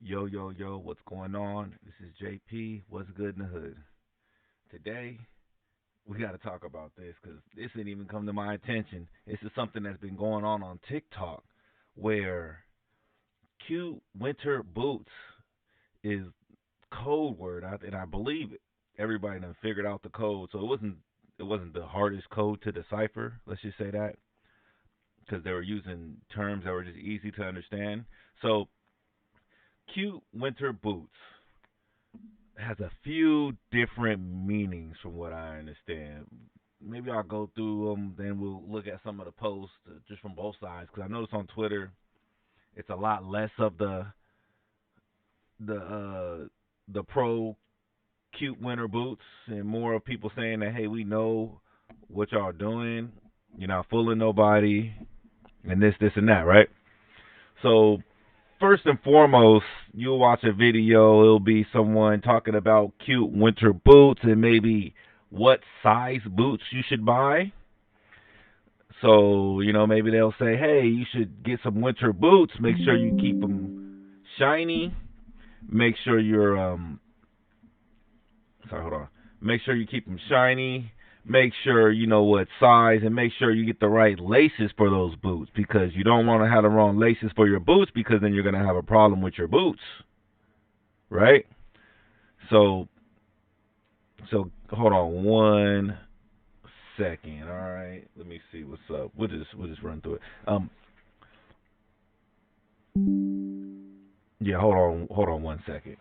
Yo, yo, yo, what's going on? This is JP. What's good in the hood? Today, we got to talk about this because this didn't even come to my attention. This is something that's been going on TikTok where cute winter boots is code word, and I believe it. Everybody done figured out the code, so it wasn't the hardest code to decipher. Let's just say that because they were using terms that were just easy to understand. So, cute winter boots has a few different meanings from what I understand. Maybe I'll go through them, then we'll look at some of the posts just from both sides. Because I noticed on Twitter, it's a lot less of the the pro cute winter boots and more of people saying that hey, we know what y'all doing. You're not fooling nobody, and this, and that, right? So first and foremost, you'll watch a video, it'll be someone talking about cute winter boots and maybe what size boots you should buy. So, maybe they'll say, hey, you should get some winter boots. Make sure you keep them shiny. Make sure sorry, hold on. Make sure you keep them shiny. Make sure you know what size and make sure you get the right laces for those boots because you don't want to have the wrong laces for your boots because then you're going to have a problem with your boots, right? So hold on one second. All right. Let me see what's up. We'll just run through it. Yeah, hold on one second.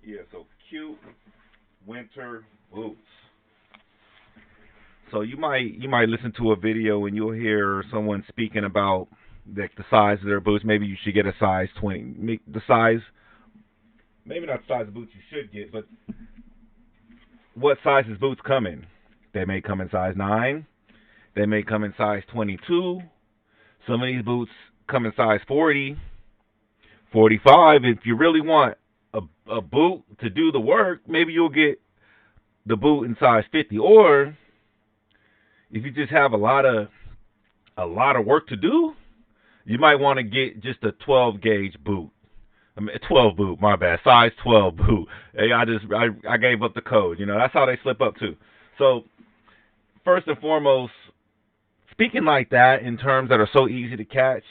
Yeah, so cute winter boots. So you might listen to a video and you'll hear someone speaking about the size of their boots. Maybe you should get a size 20. The size, maybe not the size of boots you should get, but what sizes boots come in? They may come in size 9. They may come in size 22. Some of these boots come in size 40, 45. If you really want a boot to do the work, maybe you'll get the boot in size 50. Or if you just have a lot of work to do, you might want to get just a 12 gauge boot. I mean, 12 boot, my bad, size 12 boot. Hey, I gave up the code. That's how they slip up too. So first and foremost, speaking like that in terms that are so easy to catch,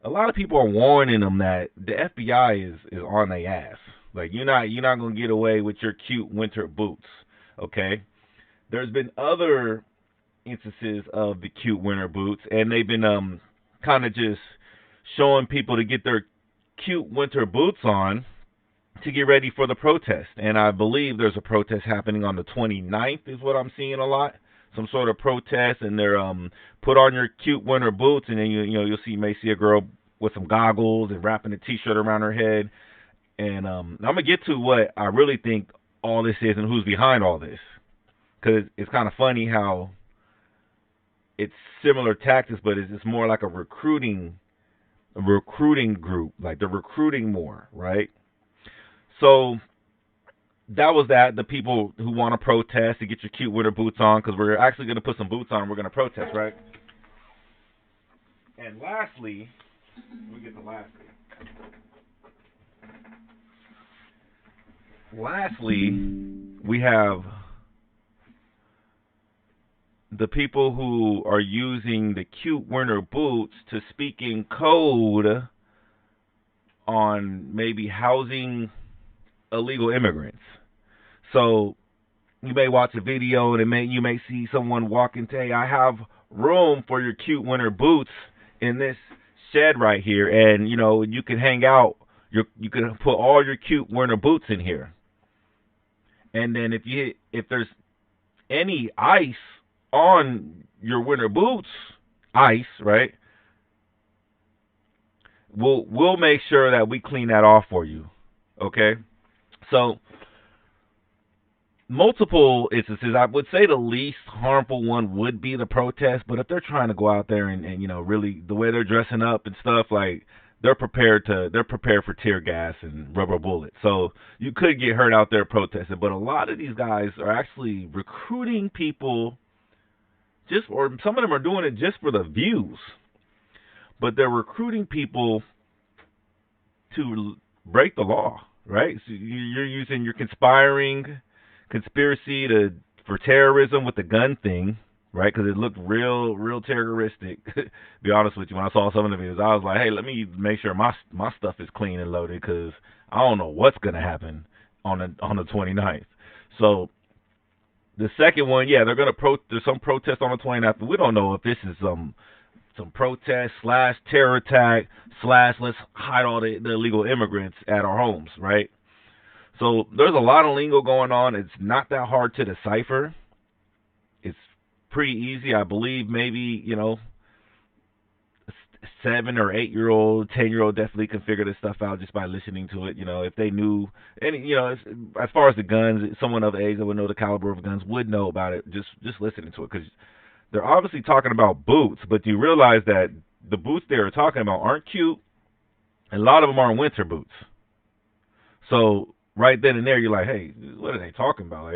a lot of people are warning them that the FBI is on their ass. Like you're not gonna get away with your cute winter boots. Okay. There's been other instances of the cute winter boots, and they've been kind of just showing people to get their cute winter boots on to get ready for the protest. And I believe there's a protest happening on the 29th is what I'm seeing a lot. Some sort of protest, and they're put on your cute winter boots, and then you may see a girl with some goggles and wrapping a t-shirt around her head. And I'm gonna get to what I really think all this is and who's behind all this, because it's kind of funny how it's similar tactics, but it's more like a recruiting group, like they're recruiting more, right? So that was that. The people who want to protest to get your cute winter boots on, because we're actually going to put some boots on. We're going to protest, right? And lastly, we get to lastly. Lastly, we have the people who are using the cute winter boots to speak in code on maybe housing illegal immigrants. So you may watch a video and you may see someone walking, say, I have room for your cute winter boots in this shed right here, and you can hang out. You can put all your cute winter boots in here. And then if there's any ice on your winter boots ice, right? We'll make sure that we clean that off for you. Okay? So multiple instances, I would say the least harmful one would be the protest, but if they're trying to go out there and really the way they're dressing up and stuff, like they're prepared for tear gas and rubber bullets. So you could get hurt out there protesting, but a lot of these guys are actually recruiting people just, or some of them are doing it just for the views, but they're recruiting people to break the law, right? So you're conspiring conspiracy to for terrorism with the gun thing, right? Because it looked real terroristic. Be honest with you, when I saw some of the videos, I was like, hey, let me make sure my stuff is clean and loaded because I don't know what's gonna happen on the 29th. So the second one, yeah, they're gonna there's some protest on the 29th, but we don't know if this is some protest slash terror attack slash let's hide all the illegal immigrants at our homes, right? So there's a lot of lingo going on. It's not that hard to decipher. It's pretty easy. I believe maybe, 7 or 8-year-old, 10-year-old definitely can figure this stuff out just by listening to it. If they knew, and as far as the guns, someone of age that would know the caliber of guns would know about it just listening to it, because they're obviously talking about boots, but do you realize that the boots they're talking about aren't cute? And a lot of them are winter boots. So right then and there, you're like, hey, what are they talking about?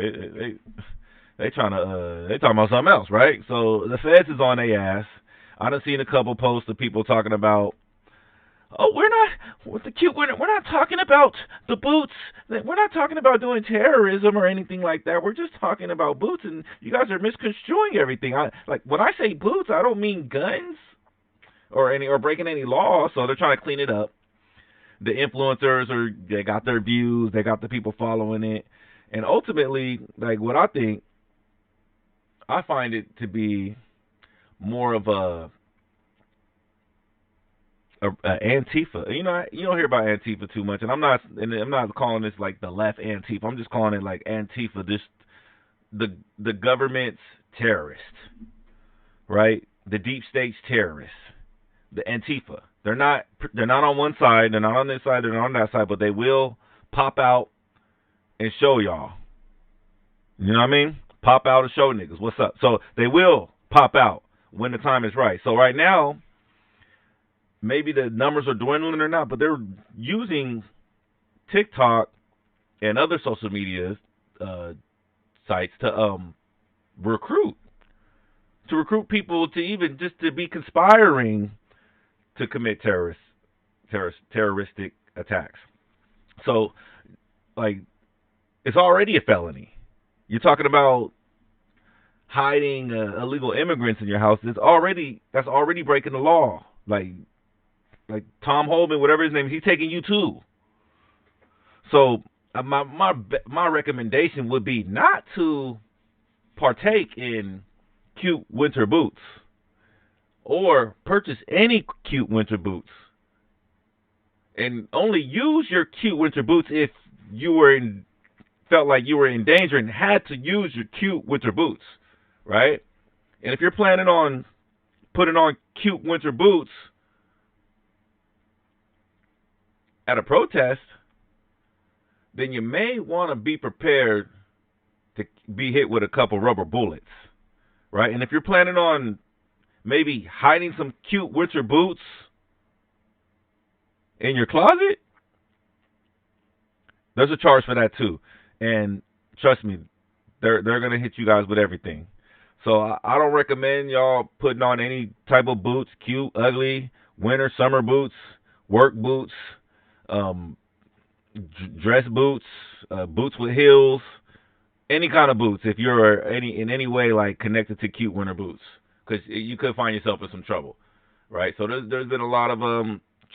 They talking about something else, right? So the feds is on their ass. I done seen a couple posts of people talking about, oh, we're not with the cute. We're not talking about the boots. We're not talking about doing terrorism or anything like that. We're just talking about boots, and you guys are misconstruing everything. When I say boots, I don't mean guns or breaking any law. So they're trying to clean it up. The influencers they got their views, they got the people following it, and ultimately, like what I find it to be more of a Antifa. You don't hear about Antifa too much, and I'm not calling this like the left Antifa. I'm just calling it like Antifa, this the government's terrorist, right? The deep state's terrorists, the Antifa. They're not on one side, they're not on this side, they're not on that side, but they will pop out and show y'all. You know what I mean? Pop out and show niggas what's up. So they will pop out when the time is right. So right now, maybe the numbers are dwindling or not, but they're using TikTok and other social media sites to recruit people to even just to be conspiring to commit terroristic attacks. So, like, it's already a felony. You're talking about hiding illegal immigrants in your house. That's already breaking the law. Like Tom Holman, whatever his name is, he's taking you too. So my recommendation would be not to partake in cute winter boots or purchase any cute winter boots, and only use your cute winter boots if you felt like you were in danger and had to use your cute winter boots, right? And if you're planning on putting on cute winter boots at a protest, then you may want to be prepared to be hit with a couple rubber bullets, right? And if you're planning on maybe hiding some cute winter boots in your closet, there's a charge for that too. And trust me, they're going to hit you guys with everything. So I don't recommend y'all putting on any type of boots, cute, ugly, winter, summer boots, work boots, dress boots, boots with heels, any kind of boots if you're in any way like connected to cute winter boots, because you could find yourself in some trouble, right? So there's been a lot of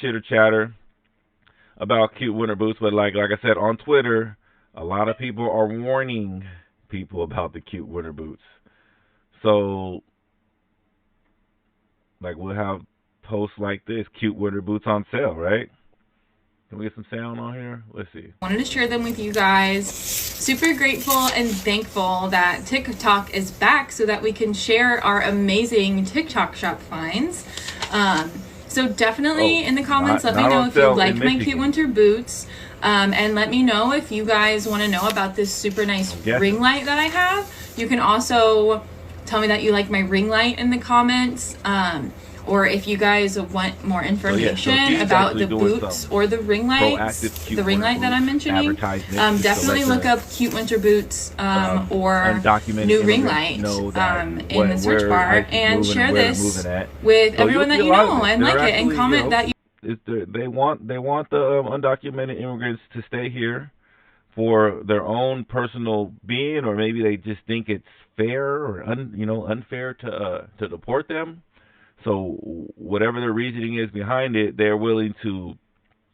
chitter chatter about cute winter boots, but like I said on Twitter, a lot of people are warning people about the cute winter boots. So like we'll have posts like this, cute winter boots on sale, right? Can we get some sound on here? Let's see. Wanted to share them with you guys. super grateful and thankful that TikTok is back so that we can share our amazing TikTok shop finds. So definitely in the comments, let me know if you like my cute winter boots. And let me know if you guys want to know about this super nice ring light that I have. You can also tell me that you like my ring light in the comments. Or if you guys want more information about the boots or the ring lights, the ring light that I'm mentioning, definitely look up cute winter boots or new ring light in the search bar and share this with everyone that you know and like it and comment that you. They want the undocumented immigrants to stay here for their own personal being, or maybe they just think it's fair or unfair to deport them. So whatever their reasoning is behind it, they're willing to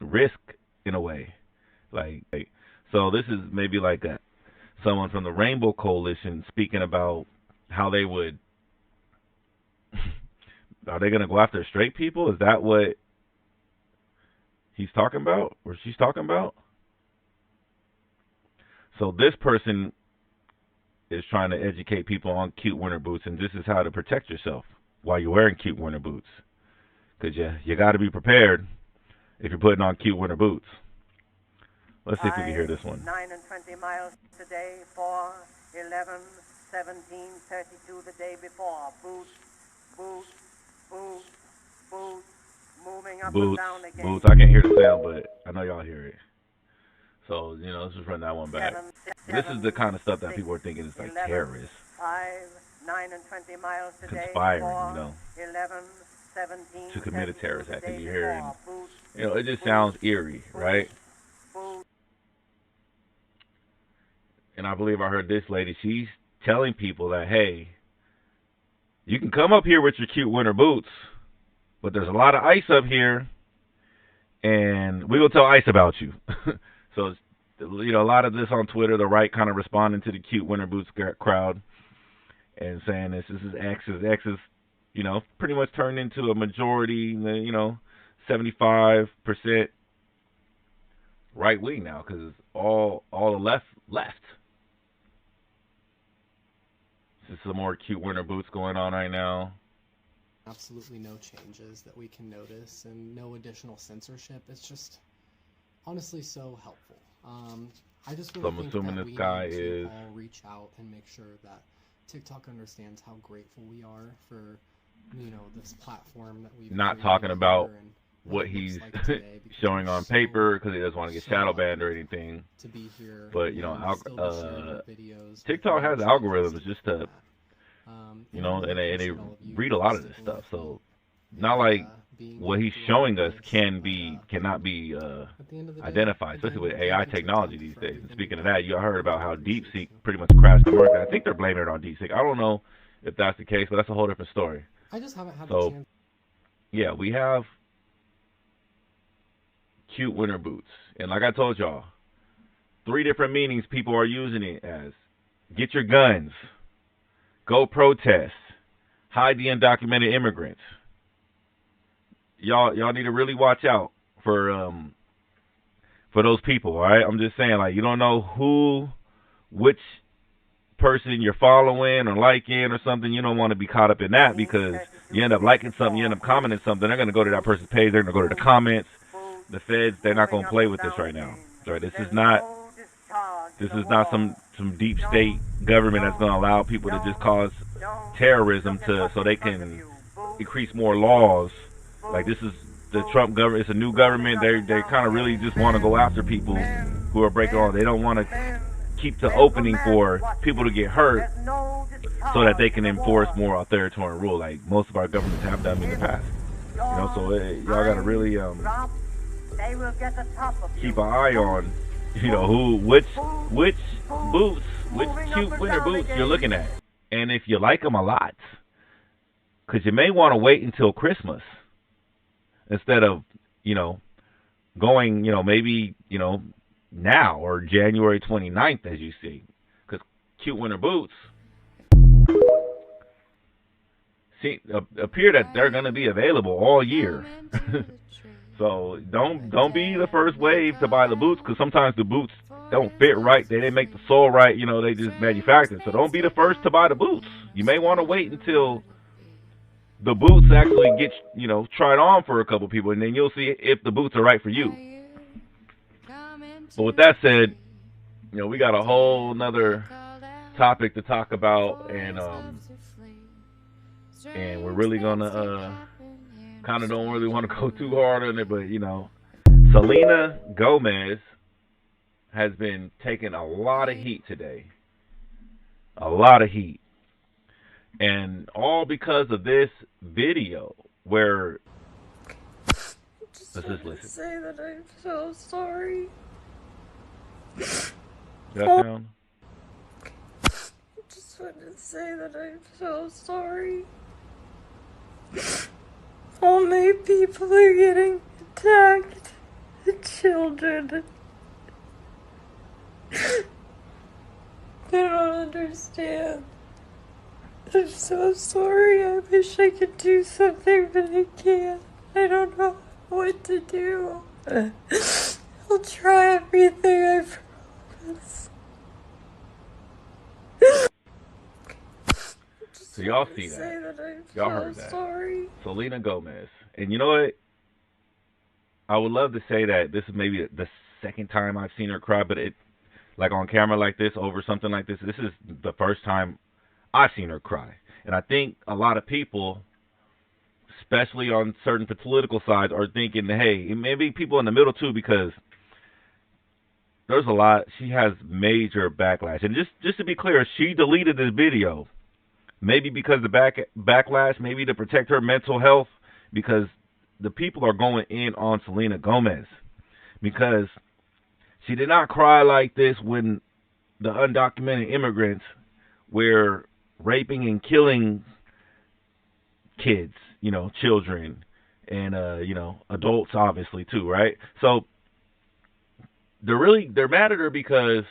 risk in a way. So this is maybe like someone from the Rainbow Coalition speaking about how they would. Are they going to go after straight people? Is that what he's talking about or she's talking about? So this person is trying to educate people on cute winter boots, and this is how to protect yourself while you're wearing cute winter boots. Because you got to be prepared if you're putting on cute winter boots. Let's see if we can hear this one. 9 and 20 miles today, 4, 11, 17, 32 the day before. Boots, boots, boots, boots, moving up and down again. Boots. I can't hear the sound, but I know y'all hear it. So, let's just run that one back. This is the kind of stuff that people are thinking is like 11, terrorists. 5, 9 and 20 miles today, conspiring, 4, 11, 17, to commit a terrorist act. And you're hearing, it just sounds eerie, right? And I believe I heard this lady, she's telling people that, hey, you can come up here with your cute winter boots, but there's a lot of ICE up here, and we will tell ICE about you. So, a lot of this on Twitter, the right kind of responding to the cute winter boots crowd and saying this is X is, pretty much turned into a majority, 75% right wing now because all the left. There's some more cute winter boots going on right now. Absolutely no changes that we can notice and no additional censorship. It's just honestly so helpful. I just really think that we need to all reach out and make sure that TikTok understands how grateful we are for, this platform that we've not talking about what he's showing on paper because he doesn't want to get shadow banned or anything. To be here, but TikTok has algorithms just to, and they read a lot of this stuff. So not like what he's showing us cannot be identified, especially with AI technology these days. And speaking of that, you heard about how DeepSeek pretty much crashed the market. I think they're blaming it on DeepSeek. I don't know if that's the case, but that's a whole different story. I just haven't had the chance. Yeah, we have cute winter boots. And like I told y'all, 3 different meanings people are using it as. Get your guns. Go protest. Hide the undocumented immigrants. Y'all need to really watch out for those people, all right? I'm just saying, you don't know which person you're following or liking or something. You don't want to be caught up in that because you end up liking something, you end up commenting something. They're going to go to that person's page. They're going to go to the comments. The feds, they're not going to play with this right now. Right? This is not some deep state government that's going to allow people to just cause terrorism so they can increase more laws. Like, this is the Trump government. It's a new government. They kind of really just want to go after people who are breaking laws. They don't want to keep the opening for people to get hurt so that they can enforce more authoritarian rule, like most of our governments have done in the past. So y'all got to really keep an eye on, which boots, which cute winter boots you're looking at, and if you like them a lot, because you may want to wait until Christmas instead of going maybe now or January 29th, as you see, because cute winter boots appear that they're going to be available all year. So don't be the first wave to buy the boots, because sometimes the boots don't fit right. They didn't make the sole right. They just manufactured. So don't be the first to buy the boots. You may want to wait until the boots actually get tried on for a couple people, and then you'll see if the boots are right for you. But with that said, we got a whole nother topic to talk about, and we're really gonna kind of don't really want to go too hard on it, but Selena Gomez has been taking a lot of heat today, a lot of heat, and all because of this video where. Let's just listen. Say that I'm so sorry. That sound? Just wanted to say that I'm so sorry. All my people are getting attacked. The children. They don't understand. I'm so sorry. I wish I could do something, but I can't. I don't know what to do. I'll try everything, I promise. So y'all see that. Y'all heard that. Sorry. Selena Gomez. And you know what? I would love to say that this is maybe the second time I've seen her cry, but like on camera like this, over something like this is the first time I've seen her cry. And I think a lot of people, especially on certain political sides, are thinking, hey, maybe people in the middle too, because there's a lot. She has major backlash. And just to be clear, she deleted this video. Maybe because the backlash, maybe to protect her mental health, because the people are going in on Selena Gomez. Because she did not cry like this when the undocumented immigrants were raping and killing kids, children, and adults obviously too, right? So they're mad at her because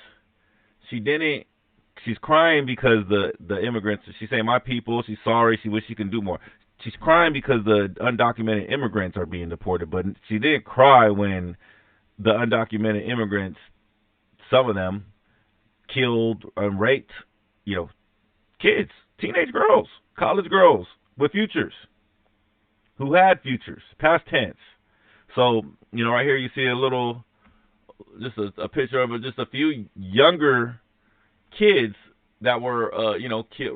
she's crying because the immigrants, she's saying, my people, she's sorry, she wishes she can do more. She's crying because the undocumented immigrants are being deported, but she didn't cry when the undocumented immigrants, some of them, killed and raped, kids, teenage girls, college girls with futures, who had futures, past tense. So, right here you see just a picture of just a few younger kids that were,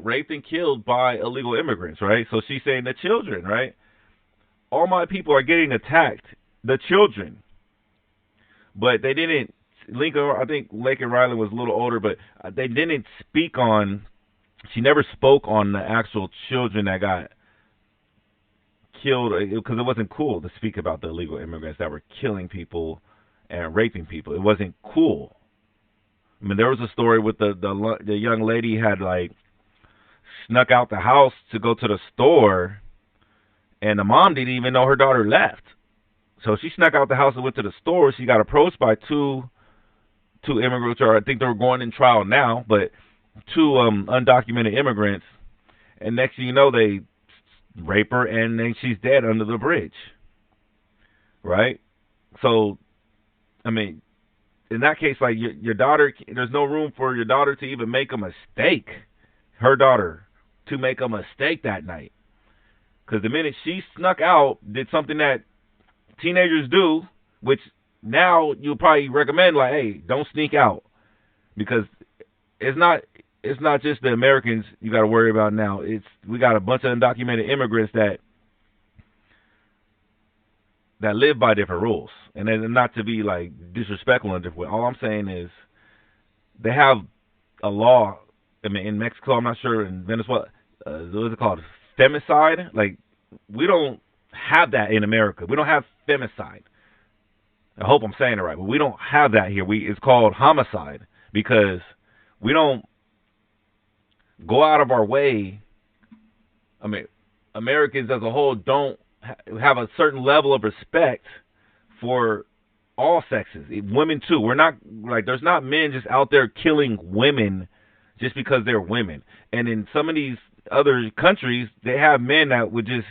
raped and killed by illegal immigrants, right? So she's saying the children, right? All my people are getting attacked, the children. But they didn't, I think Lincoln Riley was a little older, but they didn't speak on, she never spoke on the actual children that got killed, because it wasn't cool to speak about the illegal immigrants that were killing people and raping people. It wasn't cool. I mean, there was a story with the young lady had snuck out the house to go to the store, and the mom didn't even know her daughter left. So she snuck out the house and went to the store. She got approached by two immigrants, or I think they were going in trial now, but two undocumented immigrants. And next thing you know, they rape her, and then she's dead under the bridge. Right? So, I mean, in that case, your daughter, there's no room for your daughter to even make a mistake. Her daughter to make a mistake that night. Because the minute she snuck out, did something that teenagers do, which now you'll probably recommend, hey, don't sneak out. Because it's not just the Americans you got to worry about now. We got a bunch of undocumented immigrants that live by different rules. And then, not to be disrespectful in a different way, all I'm saying is they have a law. I mean, in Mexico, I'm not sure, in Venezuela, what is it called? Femicide? We don't have that in America. We don't have femicide. I hope I'm saying it right, but we don't have that here. It's called homicide, because we don't go out of our way. I mean, Americans as a whole don't have a certain level of respect for all sexes, women too. We're not there's not men just out there killing women just because they're women. And in some of these other countries, they have men that would just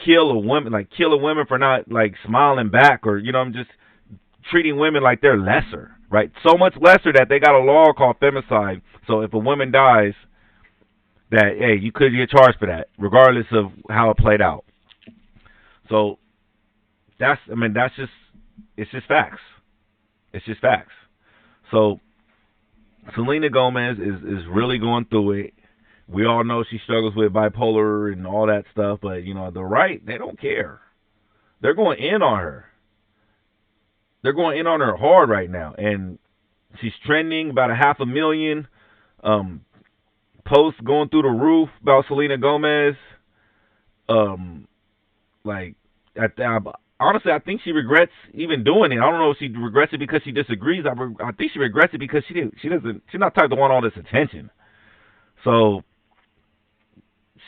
kill a woman for not like smiling back, or I'm just treating women like they're lesser, right? So much lesser that they got a law called femicide. So if a woman dies, that hey, you could get charged for that, regardless of how it played out. So it's just facts. It's just facts. So Selena Gomez is really going through it. We all know she struggles with bipolar and all that stuff, but the right, they don't care. They're going in on her. They're going in on her hard right now, and she's trending about 500,000 posts going through the roof about Selena Gomez. Like, honestly, I think she regrets even doing it. I don't know if she regrets it because she disagrees. I think she regrets it because she's not type to want all this attention. So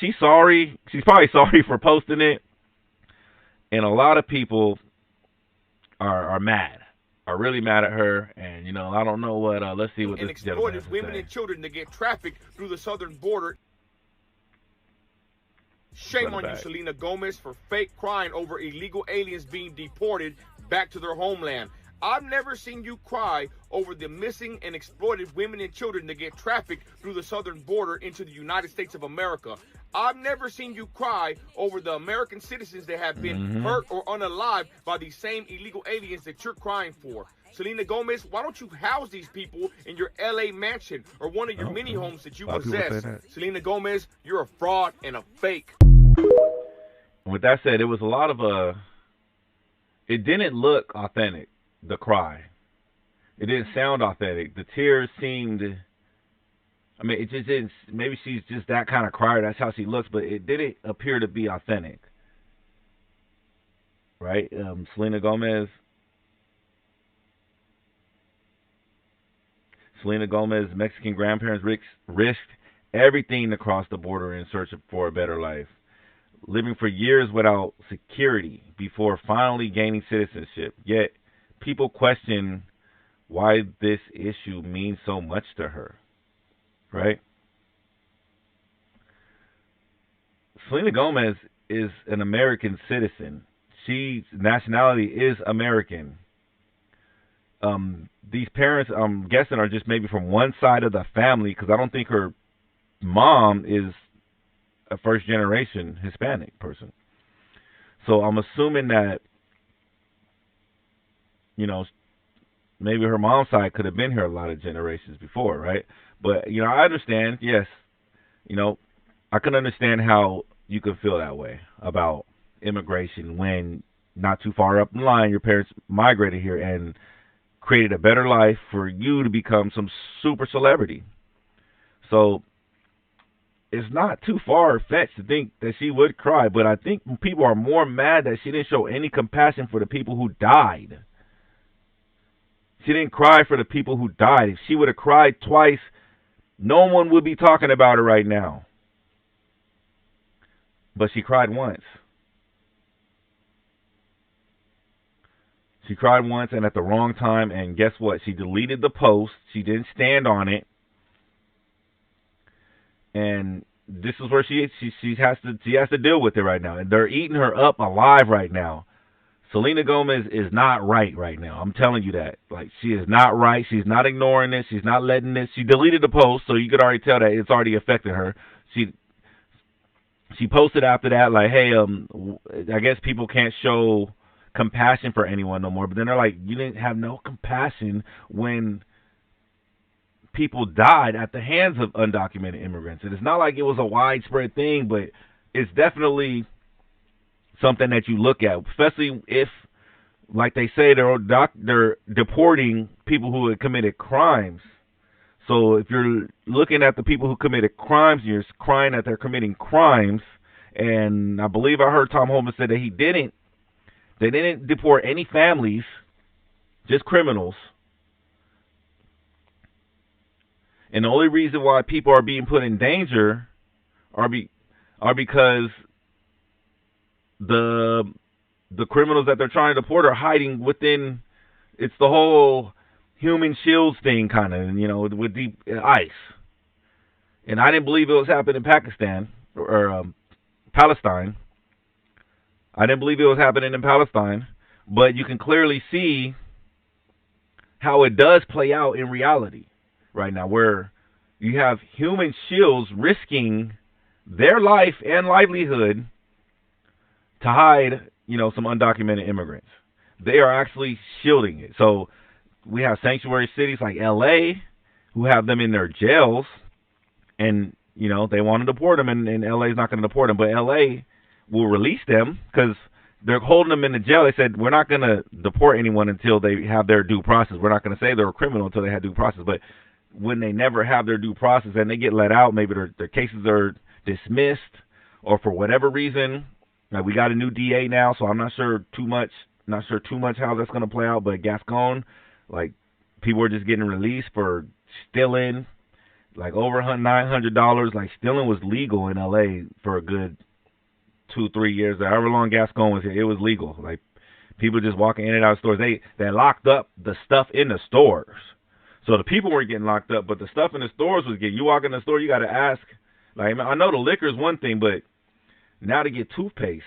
she's sorry. She's probably sorry for posting it, and a lot of people are mad, are really mad at her, and I don't know what. Let's see what this gentleman has to say. Women and children that get trafficked through the southern border. Shame on you, Selena Gomez, for fake crying over illegal aliens being deported back to their homeland. I've never seen you cry over the missing and exploited women and children that get trafficked through the southern border into the United States of America. I've never seen you cry over the American citizens that have been hurt or unalived by these same illegal aliens that you're crying for. Selena Gomez, why don't you house these people in your L.A. mansion or one of your mini homes that you possess? Selena Gomez, you're a fraud and a fake. With that said, it was a lot of it didn't look authentic, the cry. It didn't sound authentic. The tears seemed, it just didn't, maybe she's just that kind of crier, that's how she looks, but it didn't appear to be authentic. Right? Selena Gomez's Mexican grandparents risked everything to cross the border in search for a better life, living for years without security before finally gaining citizenship. Yet people question why this issue means so much to her, right? Selena Gomez is an American citizen. She's nationality is American. These parents, I'm guessing, are just maybe from one side of the family, because I don't think her mom is a first-generation Hispanic person. So I'm assuming that, maybe her mom's side could have been here a lot of generations before, right? But, I understand, yes, I can understand how you could feel that way about immigration when not too far up the line your parents migrated here and created a better life for you to become some super celebrity. So it's not too far-fetched to think that she would cry, but I think people are more mad that she didn't show any compassion for the people who died. She didn't cry for the people who died. If she would have cried twice, no one would be talking about her right now. But she cried once. She cried once and at the wrong time, and guess what? She deleted the post. She didn't stand on it. And this is where she has to deal with it right now. And they're eating her up alive right now. Selena Gomez is not right now. I'm telling you that. Like, she is not right. She's not ignoring this. She's not letting this. She deleted the post, so you could already tell that it's already affected her. She posted after that, like, hey, I guess people can't show compassion for anyone no more. But then they're like, you didn't have no compassion when people died at the hands of undocumented immigrants. And it's not like it was a widespread thing, but it's definitely something that you look at, especially if, like they say, they're deporting people who had committed crimes. So if you're looking at the people who committed crimes, you're crying that they're committing crimes. And I believe I heard Tom Holman say that they didn't deport any families, just criminals. And the only reason why people are being put in danger are because the criminals that they're trying to deport are hiding within. It's the whole human shields thing, kind of, with the ICE. And I didn't believe it was happening in Pakistan or Palestine. I didn't believe it was happening in Palestine, but you can clearly see how it does play out in reality right now, where you have human shields risking their life and livelihood to hide, some undocumented immigrants. They are actually shielding it. So we have sanctuary cities like LA who have them in their jails, and they want to deport them, and LA is not going to deport them, but LA will release them because they're holding them in the jail. They said, we're not going to deport anyone until they have their due process. We're not going to say they're a criminal until they have due process. But when they never have their due process and they get let out, maybe their cases are dismissed, or for whatever reason, we got a new DA now, so I'm not sure too much how that's going to play out. But Gascon, people are just getting released for stealing, over $900. Stealing was legal in LA for a good 2-3 years. However long Gascon was here, it was legal. People just walking in and out of stores. They locked up the stuff in the stores, so the people weren't getting locked up, but the stuff in the stores was getting. You walk in the store, you got to ask. I know the liquor is one thing, but now to get toothpaste,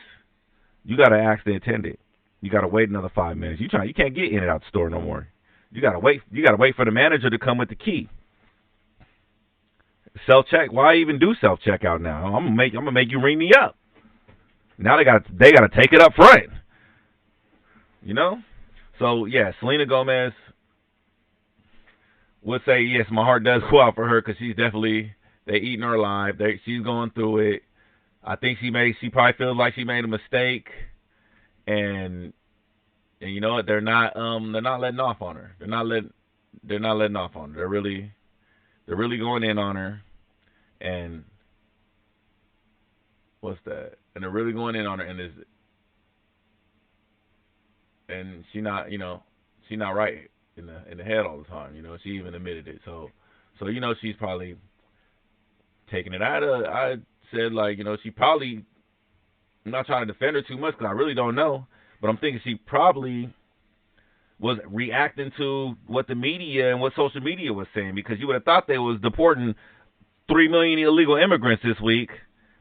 you got to ask the attendant. You got to wait another 5 minutes. You can't get in and out the store no more. You got to wait. You got to wait for the manager to come with the key. Self check. Why even do self checkout now? I'm gonna make you ring me up. Now they got to take it up front. So yeah, Selena Gomez would say yes. My heart does go out for her because she's definitely they eating her alive. She's going through it. I think she probably feels like she made a mistake, and you know what? They're not letting off on her. They're not letting off on her. They're really going in on her, and what's that? And they're really going in on her, and she not right in the head all the time. She even admitted it. So she's probably taking it. I said she probably. I'm not trying to defend her too much because I really don't know, but I'm thinking she probably was reacting to what the media and what social media was saying, because you would have thought they was deporting 3 million illegal immigrants this week,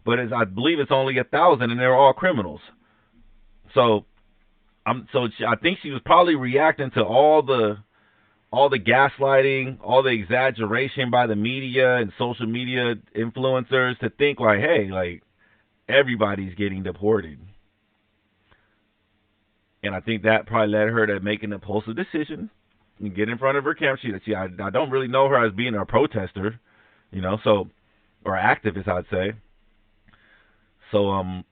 but I believe it's only 1,000, and they're all criminals. So I think she was probably reacting to all the gaslighting, all the exaggeration by the media and social media influencers to think hey, everybody's getting deported. And I think that probably led her to making an impulsive decision and get in front of her camera. I don't really know her as being a protester, or activist, I'd say. So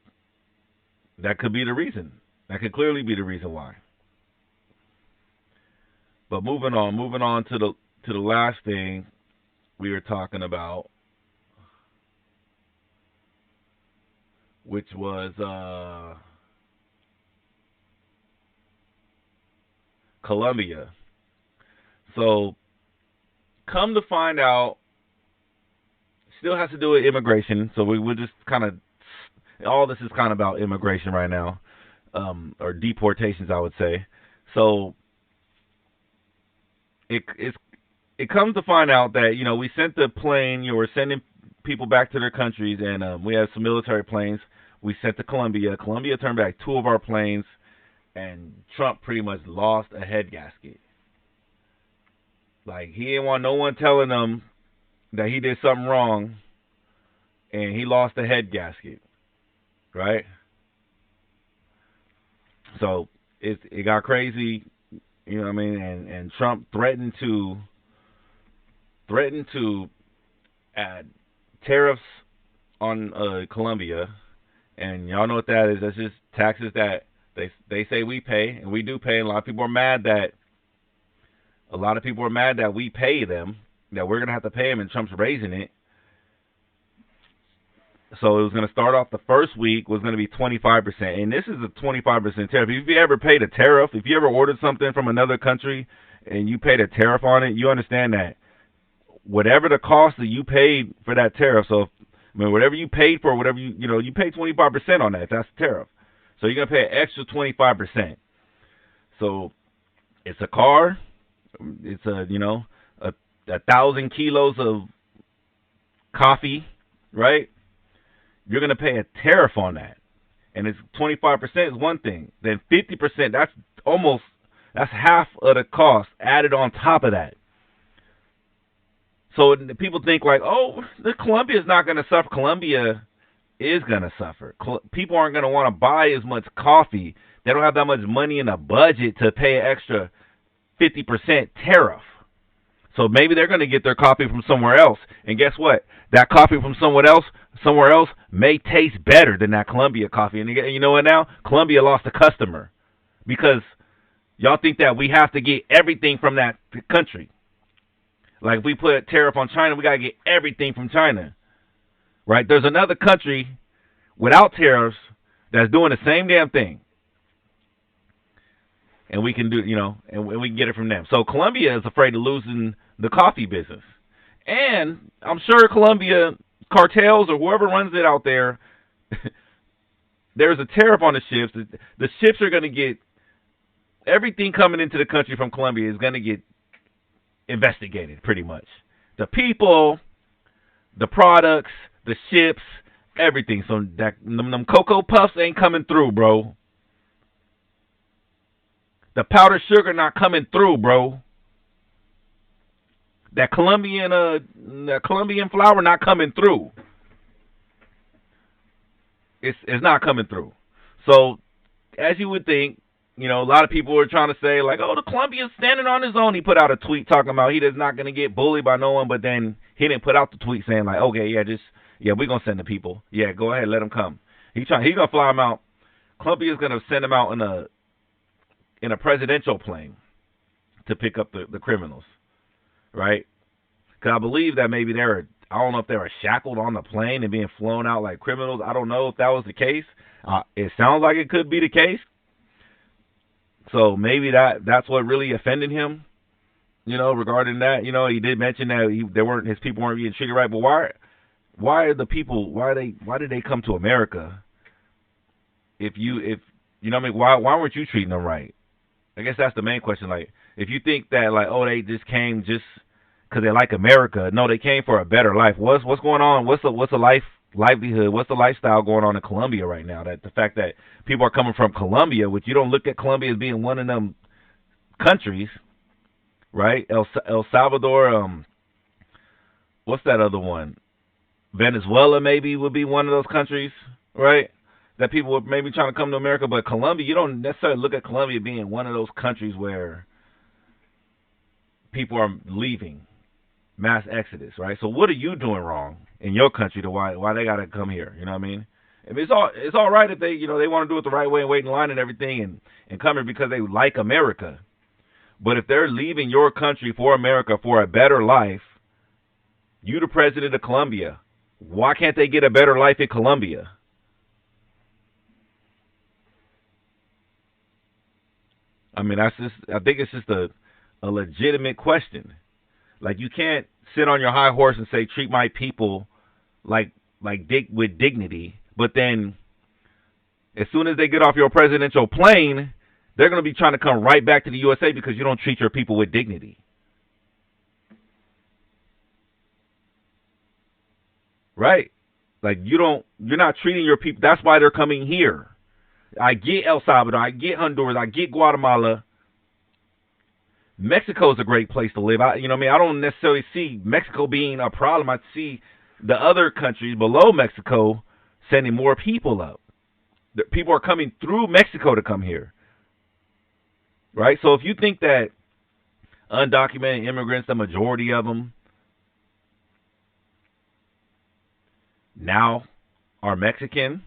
that could be the reason. That could clearly be the reason why. But moving on to the last thing we were talking about, which was Colombia. So come to find out, still has to do with immigration. So we're just kind of, all this is kind of about immigration right now, or deportations, I would say. So it comes to find out that we sent the plane. We're sending people back to their countries, and we have some military planes. We sent to Colombia. Colombia turned back 2 of our planes, and Trump pretty much lost a head gasket. He didn't want no one telling him that he did something wrong, and he lost a head gasket, right? So it got crazy, you know what I mean? And Trump threatened to add tariffs on Colombia, and y'all know what that is. That's just taxes that they say we pay, and we do pay. And a lot of people are mad that we pay them, that we're gonna have to pay them, and Trump's raising it. So it was going to start off, the first week was going to be 25%, and this is a 25% tariff. If you ever paid a tariff, if you ever ordered something from another country and you paid a tariff on it, you understand that whatever the cost that you paid for that tariff, so whatever you paid for, whatever you pay 25% on that. That's the tariff. So you're going to pay an extra 25%. So it's a car, it's a 1,000 kilos of coffee, right? You're going to pay a tariff on that. and it's 25% is one thing. Then 50%, that's half of the cost added on top of that. So people think like, oh, the Colombia is not going to suffer. Colombia is going to suffer. People aren't going to want to buy as much coffee. They don't have that much money in the budget to pay an extra 50% tariff. So maybe they're going to get their coffee from somewhere else. And guess what? That coffee from somewhere else may taste better than that Colombia coffee. And you know what now? Colombia lost a customer because y'all think that we have to get everything from that country. Like if we put a tariff on China, we got to get everything from China. Right? There's another country without tariffs that's doing the same damn thing. And we can do, and we can get it from them. So Colombia is afraid of losing the coffee business. And I'm sure Colombia cartels or whoever runs it out there, there's a tariff on the ships. The ships are going to get, everything coming into the country from Colombia is going to get investigated pretty much. The people, the products, the ships, everything. So them Cocoa Puffs ain't coming through, bro. The powdered sugar not coming through, bro. That Colombian flour not coming through. It's not coming through. So, as you would think, a lot of people were trying to say, like, oh, the Colombian's standing on his own. He put out a tweet talking about he is not going to get bullied by no one, but then he didn't put out the tweet saying, like, okay, we're going to send the people. Yeah, go ahead, let them come. He's going to fly them out. Colombia's going to send them out in a presidential plane to pick up the criminals, right? Because I believe that maybe I don't know if they were shackled on the plane and being flown out like criminals. I don't know if that was the case. It sounds like it could be the case. So maybe that's what really offended him, regarding that. He did mention that his people weren't being treated right. But why did they come to America? Why weren't you treating them right? I guess that's the main question. Like, if you think that, like, oh, they just came just because they like America. No, they came for a better life. What's going on? What's the livelihood? What's the lifestyle going on in Colombia right now? That the fact that people are coming from Colombia, which you don't look at Colombia as being one of them countries, right? El Salvador. What's that other one? Venezuela maybe would be one of those countries, right? That people were maybe trying to come to America, but Colombia, you don't necessarily look at Colombia being one of those countries where people are leaving, mass exodus, right? So what are you doing wrong in your country to why they got to come here? You know what I mean? It's all right if they they want to do it the right way and wait in line and everything and come here because they like America. But if they're leaving your country for America for a better life, you the president of Colombia, why can't they get a better life in Colombia? I mean, I think it's just a legitimate question. Like, you can't sit on your high horse and say, treat my people with dignity, but then as soon as they get off your presidential plane, they're going to be trying to come right back to the USA because you don't treat your people with dignity. Right? Like, you're not treating your people. That's why they're coming here. I get El Salvador, I get Honduras, I get Guatemala. Mexico is a great place to live. I don't necessarily see Mexico being a problem. I see the other countries below Mexico sending more people up. The people are coming through Mexico to come here. Right? So if you think that undocumented immigrants, the majority of them, now are Mexican,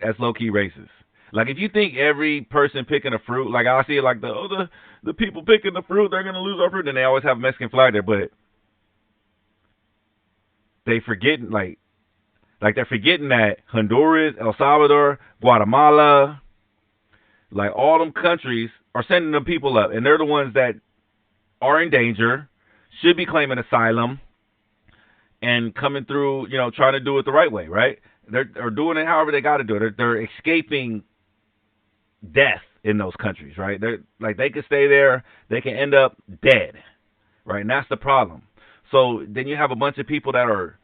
that's low-key racist. Like, if you think every person picking a fruit, like I see it like the people picking the fruit, they're going to lose our fruit, and they always have a Mexican flag there, but they forgetting, like they're forgetting that Honduras, El Salvador, Guatemala, like all them countries are sending them people up, and they're the ones that are in danger, should be claiming asylum, and coming through, trying to do it the right way, right? They're doing it however they got to do it. They're escaping death in those countries, right? They're like, they could stay there, they can end up dead, right? And that's the problem. So then you have a bunch of people that are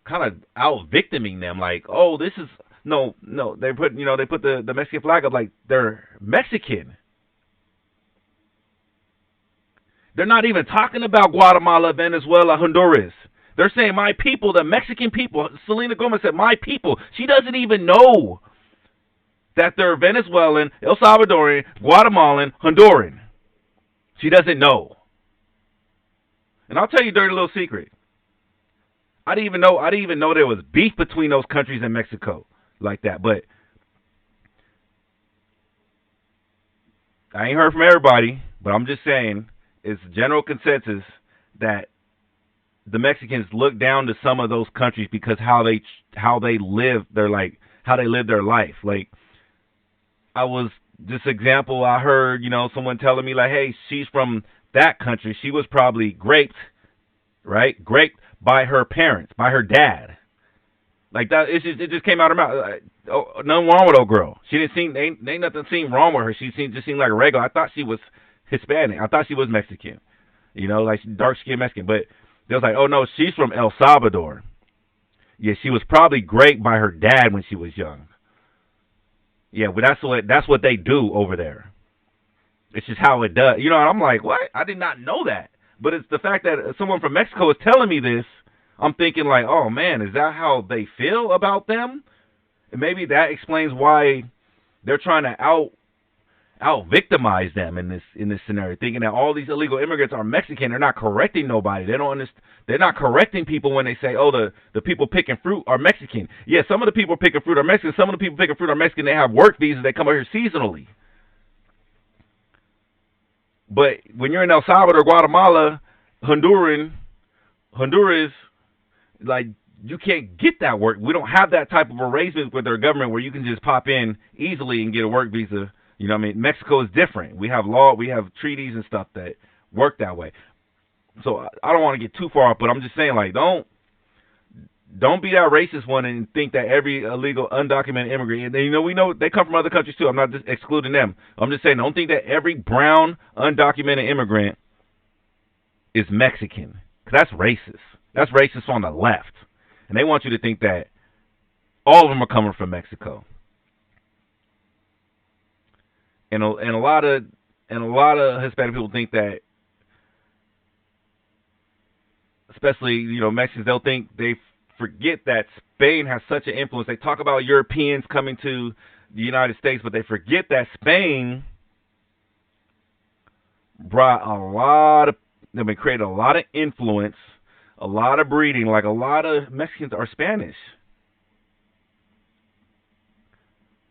kind of out victiming them, like, oh, this is no. They put the Mexican flag up like they're Mexican. They're not even talking about Guatemala, Venezuela, Honduras. They're saying my people, the Mexican people. Selena Gomez said my people. She doesn't even know that they're Venezuelan, El Salvadorian, Guatemalan, Honduran. She doesn't know. And I'll tell you a dirty little secret. I didn't even know there was beef between those countries and Mexico like that. But I ain't heard from everybody, but I'm just saying it's general consensus that the Mexicans look down to some of those countries because how they live their life. Like, I was this example I heard, someone telling me like, hey, she's from that country. She was probably raped, right? Raped by her parents, by her dad. Like that, it just came out of her mouth. Nothing wrong with old girl. She didn't seem ain't nothing seemed wrong with her. She just seemed like a regular. I thought she was Hispanic. I thought she was Mexican. Like dark skinned Mexican. But they was like, oh no, she's from El Salvador. Yeah, she was probably raped by her dad when she was young. Yeah, but that's what they do over there. It's just how it does. And I'm like, what? I did not know that. But it's the fact that someone from Mexico is telling me this. I'm thinking like, oh man, is that how they feel about them? And maybe that explains why they're trying to out victimize them in this scenario, thinking that all these illegal immigrants are Mexican. They're not correcting nobody. They don't understand. They're not correcting people when they say, oh, the people picking fruit are Mexican. Yeah, some of the people picking fruit are Mexican. Some of the people picking fruit are Mexican. They have work visas. They come over here seasonally. But when you're in El Salvador, Guatemala, Honduras, like, you can't get that work. We don't have that type of arrangement with our government where you can just pop in easily and get a work visa. You know what I mean? Mexico is different. We have law, we have treaties and stuff that work that way. So I don't want to get too far up, but I'm just saying, like, don't be that racist one and think that every illegal, undocumented immigrant, and we know they come from other countries too. I'm not just excluding them. I'm just saying, don't think that every brown, undocumented immigrant is Mexican, because that's racist. That's racist on the left. And they want you to think that all of them are coming from Mexico. And a lot of Hispanic people think that, especially Mexicans, they forget that Spain has such an influence. They talk about Europeans coming to the United States, but they forget that Spain created a lot of influence, a lot of breeding. Like, a lot of Mexicans are Spanish.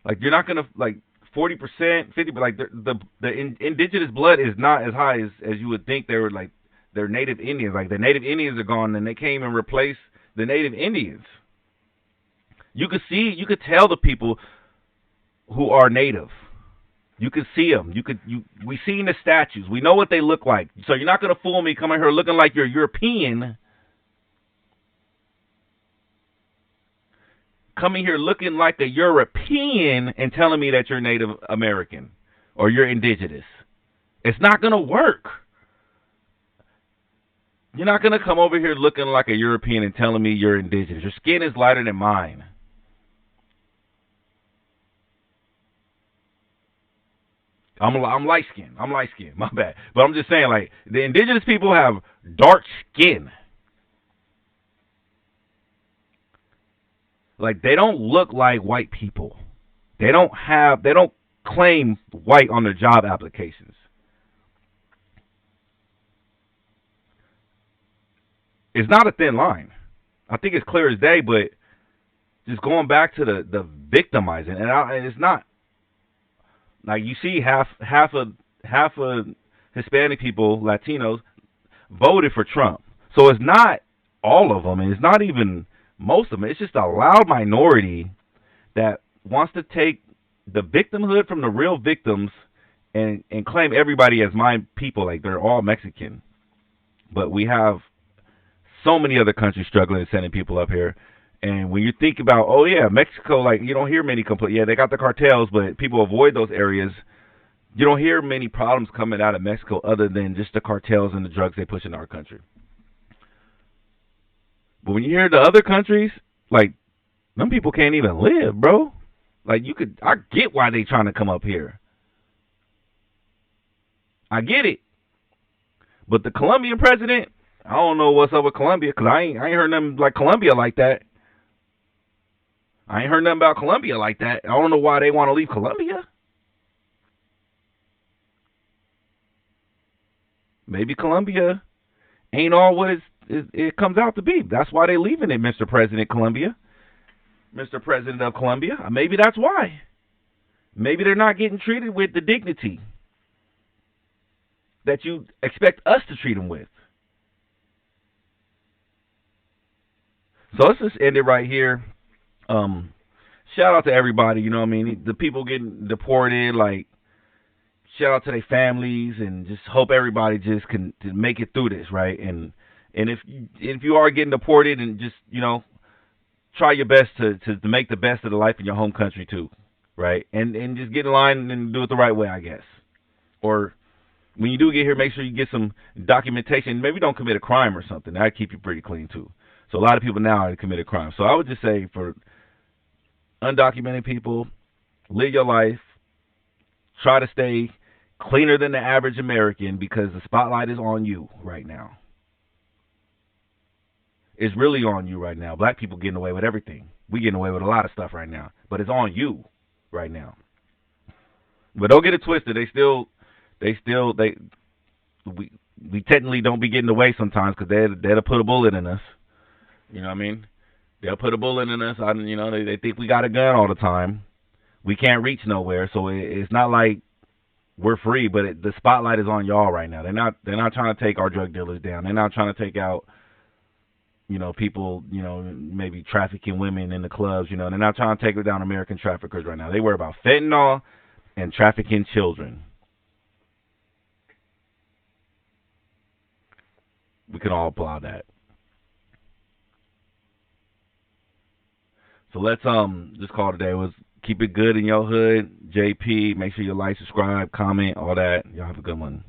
Like, you're not gonna, like, 40%, 50%, but like the indigenous blood is not as high as you would think. They were like, they're native Indians. Like, the native Indians are gone, and they came and replaced the native Indians. You could tell the people who are native. You could see them. We see in the statues. We know what they look like. So you're not gonna fool me coming here looking like you're European. Coming here looking like a European and telling me that you're Native American or you're indigenous. It's not going to work. You're not going to come over here looking like a European and telling me you're indigenous. Your skin is lighter than mine. I'm light skinned. My bad. But I'm just saying, like, the indigenous people have dark skin. Like, they don't look like white people. They don't claim white on their job applications. It's not a thin line. I think it's clear as day, but just going back to the victimizing, and it's not like, you see half of Hispanic people, Latinos, voted for Trump. So it's not all of them, and it's not even most of them. It's just a loud minority that wants to take the victimhood from the real victims and claim everybody as my people, like they're all Mexican. But we have so many other countries struggling and sending people up here. And when you think about, oh yeah, Mexico, like, you don't hear many complaints. Yeah, they got the cartels, but people avoid those areas. You don't hear many problems coming out of Mexico other than just the cartels and the drugs they push in our country. But when you hear the other countries, like, them people can't even live, bro. Like, I get why they trying to come up here. I get it. But the Colombian president, I don't know what's up with Colombia, because I ain't heard nothing like Colombia like that. I ain't heard nothing about Colombia like that. I don't know why they want to leave Colombia. Maybe Colombia ain't all what it comes out to be. That's why they leaving it, Mr. President Colombia. Mr. President of Colombia. Maybe that's why. Maybe they're not getting treated with the dignity that you expect us to treat them with. So let's just end it right here. Shout out to everybody, you know what I mean? The people getting deported, like, shout out to their families, and just hope everybody just can make it through this, right? And if you are getting deported, and just, you know, try your best to make the best of the life in your home country too, right? And just get in line and do it the right way, I guess. Or when you do get here, make sure you get some documentation. Maybe don't commit a crime or something. That'd keep you pretty clean too. So a lot of people now have committed crimes. So I would just say, for undocumented people, live your life. Try to stay cleaner than the average American, because the spotlight is on you right now. It's really on you right now. Black people getting away with everything. We getting away with a lot of stuff right now. But it's on you right now. But don't get it twisted. We technically don't be getting away sometimes, because they'll put a bullet in us. You know what I mean? They'll put a bullet in us. You know, they think we got a gun all the time. We can't reach nowhere, so it's not like we're free. But the spotlight is on y'all right now. They're not trying to take our drug dealers down. They're not trying to take out, you know, people, you know, maybe trafficking women in the clubs. You know, they're not trying to take down American traffickers right now. They worry about fentanyl and trafficking children. We can all applaud that. So let's just call it a day. It was keep it good in your hood. JP, make sure you like, subscribe, comment, all that. Y'all have a good one.